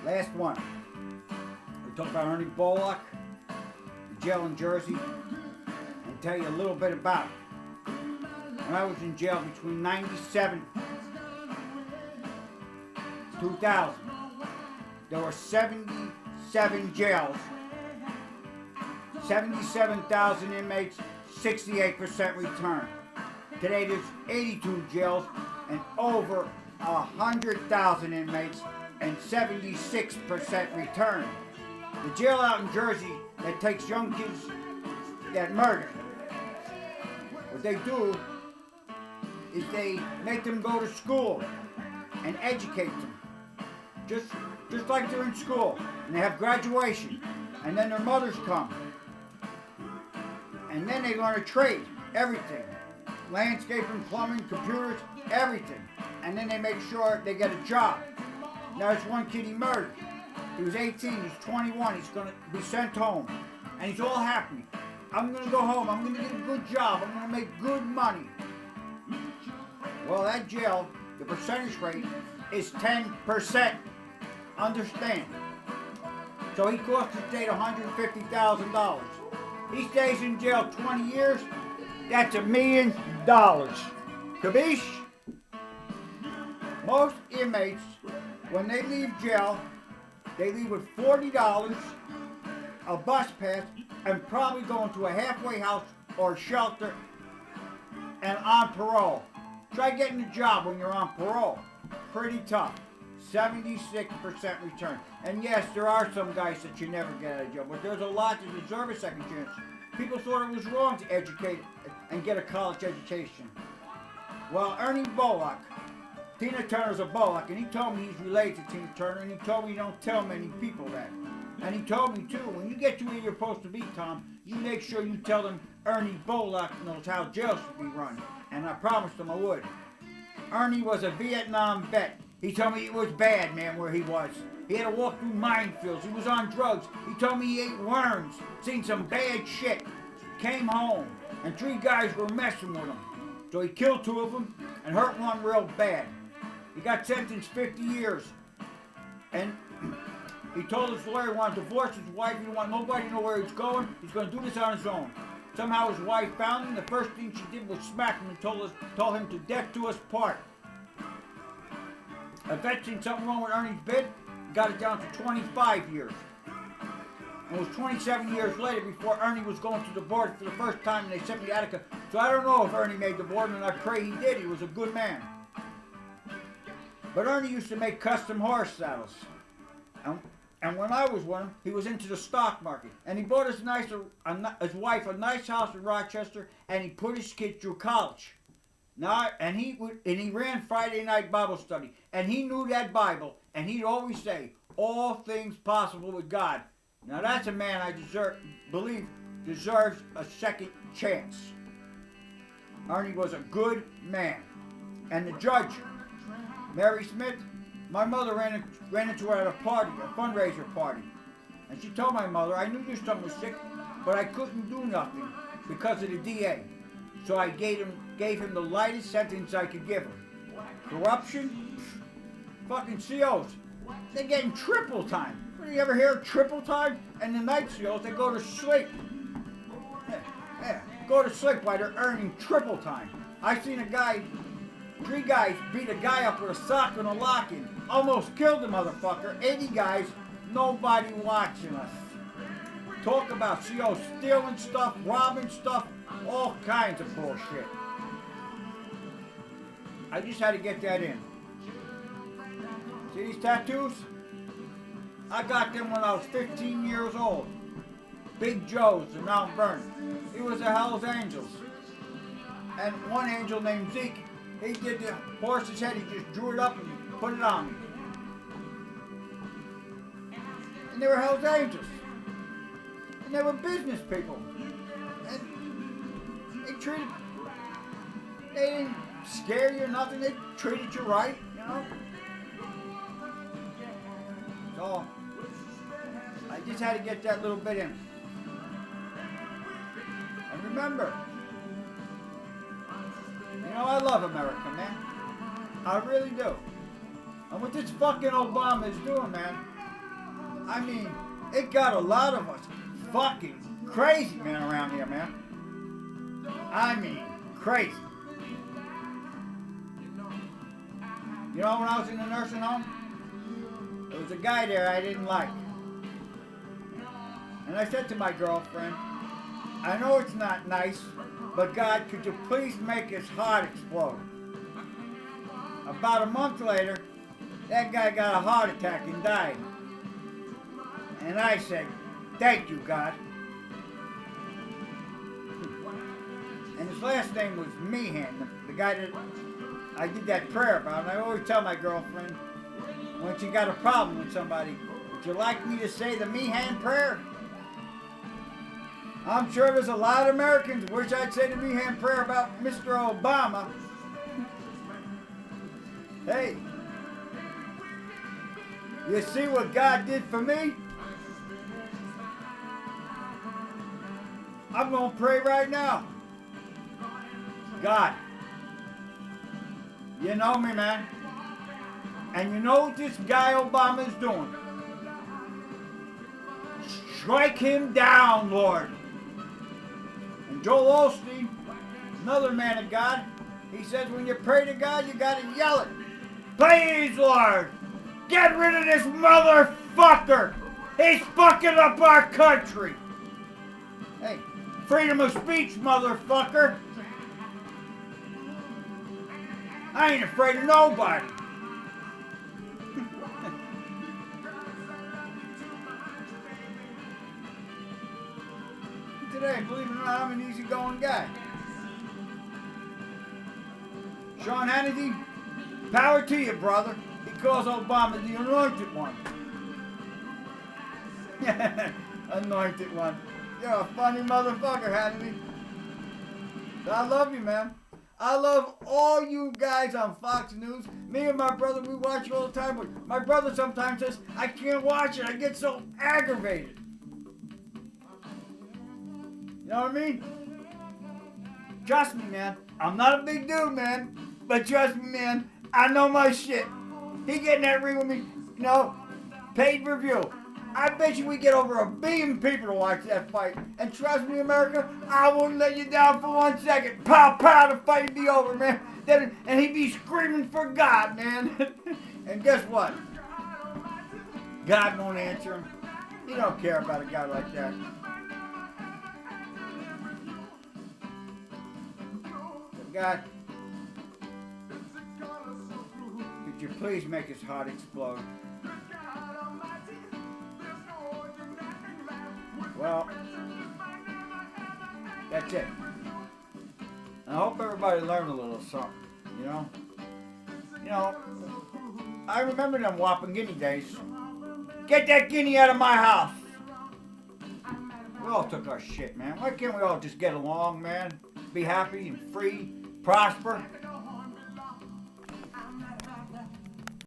Last one. We talk about Ernie Bollock, the jail in Jersey, and tell you a little bit about it. When I was in jail between 97 and 2000, there were 77 jails, 77,000 inmates, 68% return. Today there's 82 jails and over 100,000 inmates and 76% return. The jail out in Jersey that takes young kids that murder, what they do is they make them go to school and educate them. Just like they're in school. And they have graduation. And then their mothers come. And then they learn a trade. Everything. Landscaping, plumbing, computers, everything. And then they make sure they get a job. Now there's one kid he murdered. He was 18, he's 21, he's going to be sent home. And he's all happy. I'm going to go home, I'm going to get a good job, I'm going to make good money. Well, that jail, the percentage rate is 10%. Understand. So he cost the state $150,000. He stays in jail 20 years, that's $1 million. Capiche? Most inmates, when they leave jail, they leave with $40, a bus pass, and probably going to a halfway house or shelter and on parole. Try getting a job when you're on parole. Pretty tough. 76% return. And yes, there are some guys that you never get out of jail, but there's a lot that deserve a second chance. People thought it was wrong to educate and get a college education. Well, Ernie Bollock, Tina Turner's a Bollock, and he told me he's related to Tina Turner, and he told me you don't tell many people that. And he told me too, when you get to where you're supposed to be, Tom, you make sure you tell them Ernie Bollock knows how jail should be run. And I promised him I would. Ernie was a Vietnam vet. He told me it was bad, man, where he was. He had to walk through minefields. He was on drugs. He told me he ate worms, seen some bad shit. Came home, and 3 guys were messing with him. So he killed 2 of them and hurt one real bad. He got sentenced 50 years. And he told his lawyer he wanted to divorce his wife. He didn't want nobody to know where he's going. He's going to do this on his own. Somehow his wife found him. The first thing she did was smack him and told him to death do us part. A vet seen something wrong with Ernie's bid, got it down to 25 years. And it was 27 years later before Ernie was going to the board for the first time, and they sent me to Attica. So I don't know if Ernie made the board, and I pray he did. He was a good man. But Ernie used to make custom horse saddles. And when I was with him, he was into the stock market. And he bought his wife a nice house in Rochester, and he put his kids through college. Now, and he ran Friday night Bible study, and he knew that Bible, and he'd always say, all things possible with God. Now that's a man I believe deserves a second chance. Ernie was a good man. And the judge, Mary Smith, my mother ran into her at a party, a fundraiser party. And she told my mother, I knew your son was sick, but I couldn't do nothing because of the DA. So I gave him the lightest sentence I could give him. Corruption? Fucking COs. They're getting triple time. You ever hear of triple time? And the night COs, they go to sleep. Yeah, go to sleep while they're earning triple time. I seen 3 guys beat a guy up with a sock and a lock-in. Almost killed the motherfucker. 80 guys, nobody watching us. Talk about COs stealing stuff, robbing stuff, all kinds of bullshit. I just had to get that in. See these tattoos? I got them when I was 15 years old. Big Joe's in Mount Vernon. He was a Hell's Angels. And one angel named Zeke, he did the horse's head, he just drew it up and put it on me. And they were Hell's Angels. And they were business people. And they didn't scare you or nothing, they treated you right, you know? So, I just had to get that little bit in. And remember, you know, I love America, man. I really do. And what this fucking Obama is doing, man, I mean, it got a lot of us fucking crazy, man, around here, man. I mean, crazy. You know, when I was in the nursing home, there was a guy there I didn't like. And I said to my girlfriend, I know it's not nice, but God, could you please make his heart explode? About a month later, that guy got a heart attack and died. And I said, thank you, God. And his last name was Meehan, the guy that I did that prayer about. And I always tell my girlfriend, when she got a problem with somebody, would you like me to say the Meehan prayer? I'm sure there's a lot of Americans wish I'd say the Meehan prayer about Mr. Obama. Hey, you see what God did for me? I'm going to pray right now. God, you know me, man. And you know what this guy Obama is doing. Strike him down, Lord. And Joel Osteen, another man of God, he says when you pray to God, you got to yell it. Please, Lord, get rid of this motherfucker. He's fucking up our country. Hey, freedom of speech, motherfucker. I ain't afraid of nobody. Today, believe it or not, I'm an easygoing guy. Sean Hannity, power to you, brother. He calls Obama the anointed one. Anointed one. You're a funny motherfucker, Hannity. But I love you, man. I love all you guys on Fox News. Me and my brother, we watch you all the time. But my brother sometimes says, I can't watch it. I get so aggravated. You know what I mean? Trust me, man. I'm not a big dude, man. But trust me, man. I know my shit. He get in that ring with me, you know, paid review. I bet you we get over 1 billion people to watch that fight. And trust me, America, I won't let you down for 1 second. Pow, pow, the fight be over, man. And he'd be screaming for God, man. And guess what? God won't answer him. He don't care about a guy like that. God, could you please make his heart explode? Well, that's it. I hope everybody learned a little something, you know? You know, I remember them Wapangini days. Get that guinea out of my house. We all took our shit, man. Why can't we all just get along, man? Be happy and free, prosper.